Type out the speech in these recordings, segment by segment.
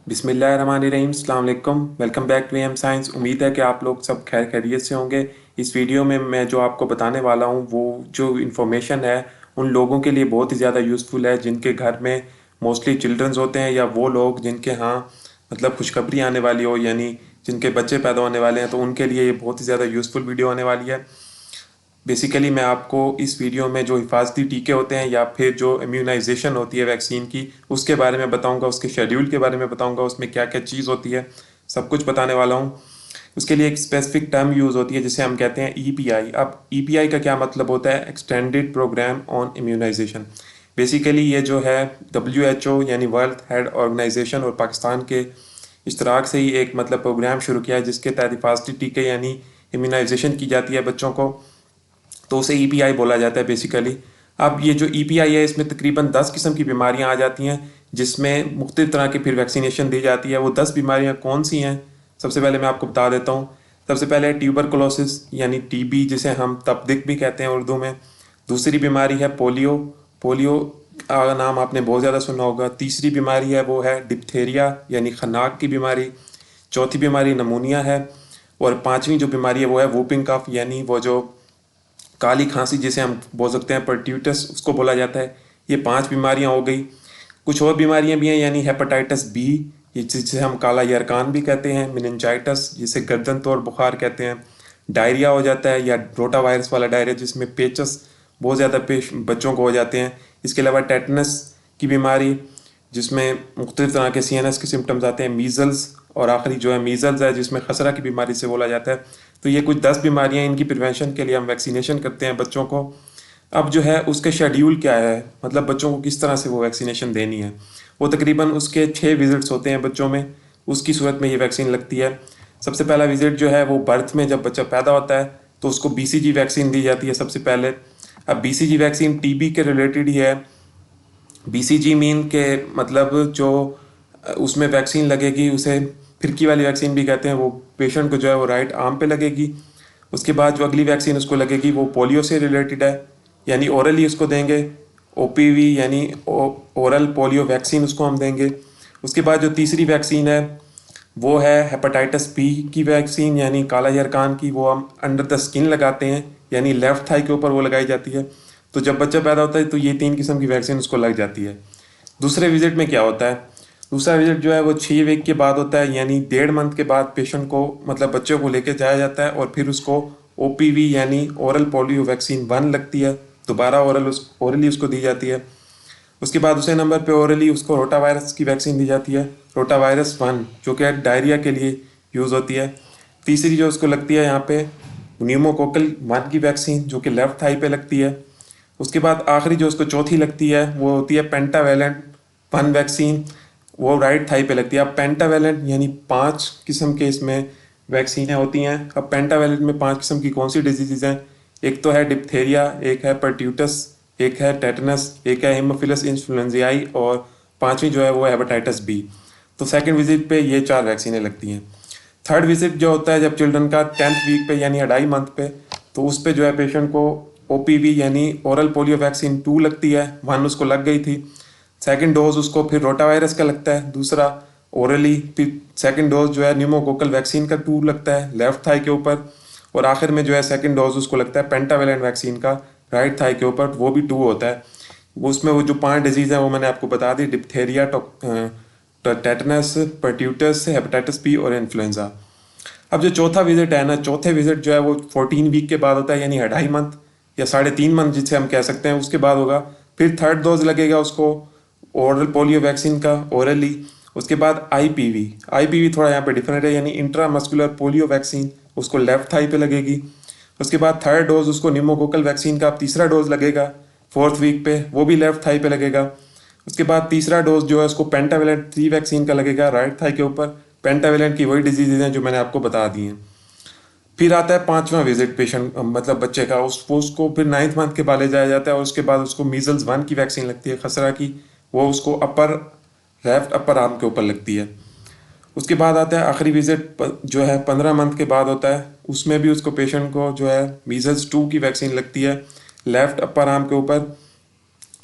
बिस्मिल्लाहिर्रहमानिर्रहीम, अस्सलाम वालेकुम। Welcome back to M Science. उम्मीद है कि आप लोग सब खैर खैरियत से होंगे। इस वीडियो में मैं जो आपको बताने वाला हूँ वो जो इन्फॉर्मेशन है उन लोगों के लिए बहुत ही ज़्यादा यूज़फुल है जिनके घर में मोस्टली चिल्ड्रंस होते हैं, या वो लोग जिनके यहाँ मतलब खुशखबरी आने वाली हो, यानी जिनके बच्चे पैदा होने वाले हैं, तो उनके लिए ये बहुत ही ज़्यादा यूज़फुल वीडियो होने वाली है। बेसिकली मैं आपको इस वीडियो में जो हिफाजती टीके होते हैं या फिर जो इम्यूनाइजेशन होती है वैक्सीन की, उसके बारे में बताऊंगा, उसके शेड्यूल के बारे में बताऊंगा, उसमें क्या क्या चीज़ होती है, सब कुछ बताने वाला हूँ। उसके लिए एक स्पेसिफिक टर्म यूज़ होती है जिसे हम कहते हैं ईपीआई। अब ईपीआई का क्या मतलब होता है? Extended programme on immunization. Basically ये जो है WHO यानी वर्ल्ड हेल्थ ऑर्गेनाइजेशन और पाकिस्तान के इश्तराक से ही एक मतलब प्रोग्राम शुरू किया है जिसके तहत हिफाजती टीके यानी इम्यूनाइजेशन की जाती है बच्चों को, तो उसे ईपीआई बोला जाता है बेसिकली। अब ये जो ईपीआई है इसमें तकरीबन 10 किस्म की बीमारियां आ जाती हैं जिसमें मुख्तलिफ तरह की फिर वैक्सीनेशन दी जाती है। वो 10 बीमारियां कौन सी हैं? सबसे पहले मैं आपको बता देता हूँ। सबसे पहले ट्यूबरकुलोसिस यानी टीबी, जिसे हम तपदिक भी कहते हैं उर्दू में। दूसरी बीमारी है पोलियो। पोलियो का नाम आपने बहुत ज़्यादा सुना होगा। तीसरी बीमारी है वो है डिप्थेरिया यानी खन्नाक की बीमारी। चौथी बीमारी नमूनिया है। और पांचवी जो बीमारी है वो है वूपिंग कफ यानी वो जो काली खांसी जिसे हम बोल सकते हैं परट्यूटस, उसको बोला जाता है। ये 5 बीमारियां हो गई। कुछ और बीमारियां भी हैं यानी हेपेटाइटिस बी, ये जिसे हम काला यरकान भी कहते हैं। मेनिंजाइटिस जिसे गर्दन तोड़ बुखार कहते हैं। डायरिया हो जाता है या रोटा वायरस वाला डायरिया जिसमें पेचस बहुत ज़्यादा पेश बच्चों को हो जाते हैं। इसके अलावा टेटनस की बीमारी जिसमें मुख्तलिफ तरह के CNS के सिम्टम्स आते हैं। मीज़ल्स, और आखिरी जो है मीज़ल्स है जिसमें खसरा की बीमारी से बोला जाता है। तो ये कुछ 10 बीमारियां, इनकी प्रिवेंशन के लिए हम वैक्सीनेशन करते हैं बच्चों को। अब जो है उसके शेड्यूल क्या है, मतलब बच्चों को किस तरह से वो वैक्सीनेशन देनी है। वो तकरीबन उसके 6 विजिट्स होते हैं बच्चों में, उसकी सूरत में ये वैक्सीन लगती है। सबसे पहला विजिट जो है वो बर्थ में, जब बच्चा पैदा होता है तो उसको BCG वैक्सीन दी जाती है सबसे पहले। अब BCG वैक्सीन टीबी के रिलेटेड ही है। BCG मीन के मतलब जो उसमें वैक्सीन लगेगी उसे फिरकी वाली वैक्सीन भी कहते हैं। वो पेशेंट को जो है वो राइट आर्म पे लगेगी। उसके बाद जो अगली वैक्सीन उसको लगेगी वो पोलियो से रिलेटेड है, यानी ओरली उसको देंगे। OPV यानी ओरल पोलियो वैक्सीन उसको हम देंगे। उसके बाद जो तीसरी वैक्सीन है वो है हेपेटाइटिस बी की वैक्सीन यानी काला यरकान की। वो हम अंडर द स्किन लगाते हैं, यानी लेफ्ट थाई के ऊपर वो लगाई जाती है। तो जब बच्चा पैदा होता है तो ये 3 किस्म की वैक्सीन उसको लग जाती है। दूसरे विजिट में क्या होता है? दूसरा विजिट जो है वो 6 वीक के बाद होता है, यानी 1.5 मंथ के बाद पेशेंट को मतलब बच्चे को लेके जाया जाता है और फिर उसको OPV यानी ओरल पोलियो वैक्सीन 1 लगती है। दोबारा ओरली उसको दी जाती है। उसके बाद दूसरे नंबर पे ओरली उसको रोटा वायरस की वैक्सीन दी जाती है, रोटा वायरस 1, जो कि डायरिया के लिए यूज़ होती है। तीसरी जो उसको लगती है यहाँ पे न्यूमोकोकल 1 की वैक्सीन, जो कि लेफ्ट थाई पे लगती है। उसके बाद आखिरी जो उसको चौथी लगती है वो होती है पेंटावेलेंट 1 वैक्सीन, वो राइट थाई पे लगती है। अब पेंटावेलेंट यानी 5 किस्म के इसमें वैक्सीनें होती हैं। अब पेंटावेलेंट में 5 किस्म की कौन सी डिजीज़ हैं? एक तो है डिप्थेरिया, एक है परट्यूटस, एक है टेटनस, एक है हेमोफिलस इन्फ्लुएंजाई, और पांचवी जो है वो है हेपेटाइटिस बी। तो सेकंड विजिट पे ये 4 वैक्सीनें लगती हैं। थर्ड विजिट जो होता है जब चिल्ड्रन का 10th वीक पे यानी 2.5 मंथ पे, तो उस पे जो है पेशेंट को OPV यानी ओरल पोलियो वैक्सीन 2 लगती है। 1 उसको लग गई थी। सेकंड डोज उसको फिर रोटा वायरस का लगता है दूसरा ओरली। फिर सेकंड डोज जो है न्यूमोकोकल वैक्सीन का 2 लगता है लेफ्ट थाई के ऊपर। और आखिर में जो है सेकंड डोज उसको लगता है पेंटावेलेंट वैक्सीन का राइट थाई के ऊपर, वो भी 2 होता है। वो उसमें वो जो 5 डिजीज़ हैं वो मैंने आपको बता दी, डिप्थेरिया, टेटनस, परट्यूटस, हेपेटाइटिस बी और इन्फ्लुएंजा। अब जो चौथा विजिट है ना, चौथे विजिट जो है वो 14 वीक के बाद होता है, यानी 2.5 मंथ या 3.5 मंथ जिसे हम कह सकते हैं, उसके बाद होगा। फिर थर्ड डोज लगेगा उसको ओरल पोलियो वैक्सीन का ओरली। उसके बाद आईपीवी थोड़ा यहाँ पे डिफरेंट है, यानी इंट्रा मस्कुलर पोलियो वैक्सीन, उसको लेफ्ट थाई पे लगेगी। उसके बाद थर्ड डोज उसको न्यूमोकोकल वैक्सीन का अब तीसरा डोज लगेगा 4th वीक पे, वो भी लेफ्ट थाई पे लगेगा। उसके बाद तीसरा डोज जो है उसको पेंटावेलेंट 3 वैक्सीन का लगेगा राइट थाई के ऊपर। पेंटावेलेंट की वही डिजीजेज हैं जो मैंने आपको बता दी हैं। फिर आता है 5वां विजिट पेशेंट मतलब बच्चे का, उसको फिर 9th मंथ के बाद ले जाया जाता है और उसके बाद उसको मीजल्स 1 की वैक्सीन लगती है खसरा की। वो उसको लेफ्ट अपर आर्म के ऊपर लगती है। उसके बाद आता है आखिरी विजिट जो है 15 मंथ के बाद होता है। उसमें भी उसको पेशेंट को जो है मीजल्स 2 की वैक्सीन लगती है लेफ्ट अपर आर्म के ऊपर।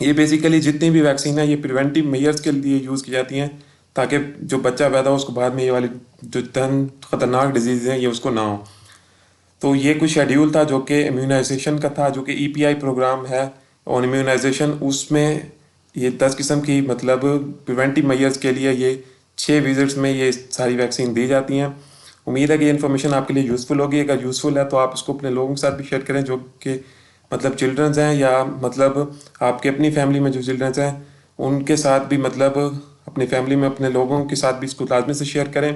ये बेसिकली जितनी भी वैक्सीन है ये प्रिवेंटिव मेजर्स के लिए यूज़ की जाती हैं ताकि जो बच्चा पैदा हो उसको बाद में ये वाली जो ख़तरनाक डिजीज़ हैं ये उसको ना हो। तो ये कुछ शेड्यूल था जो कि इम्यूनाइजेशन का था, जो कि ईपीआई प्रोग्राम है ऑन इम्यूनाइजेशन। उसमें ये 10 किस्म की मतलब प्रिवेंटिव मेजर्स के लिए ये 6 विजिट्स में ये सारी वैक्सीन दी जाती हैं। उम्मीद है कि ये इन्फॉर्मेशन आपके लिए यूज़फुल होगी। अगर यूज़फुल है तो आप इसको अपने लोगों के साथ भी शेयर करें जो कि मतलब चिल्ड्रंस हैं, या मतलब आपके अपनी फैमिली में जो चिल्ड्रंस हैं उनके साथ भी, मतलब अपनी फैमिली में अपने लोगों के साथ भी इसको लाजमी से शेयर करें।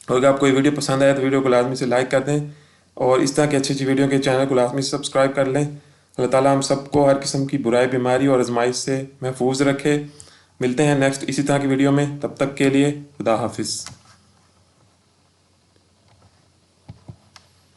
और अगर आपको ये वीडियो पसंद आए तो वीडियो को लाजमी से लाइक कर दें, और इस तरह की अच्छी अच्छी वीडियो के चैनल को लाजमी से सब्सक्राइब कर लें। अल्लाह ताला हम सबको हर किस्म की बुराई, बीमारी और आजमाइश से महफूज रखे। मिलते हैं नेक्स्ट इसी तरह की वीडियो में, तब तक के लिए खुदा हाफिज़।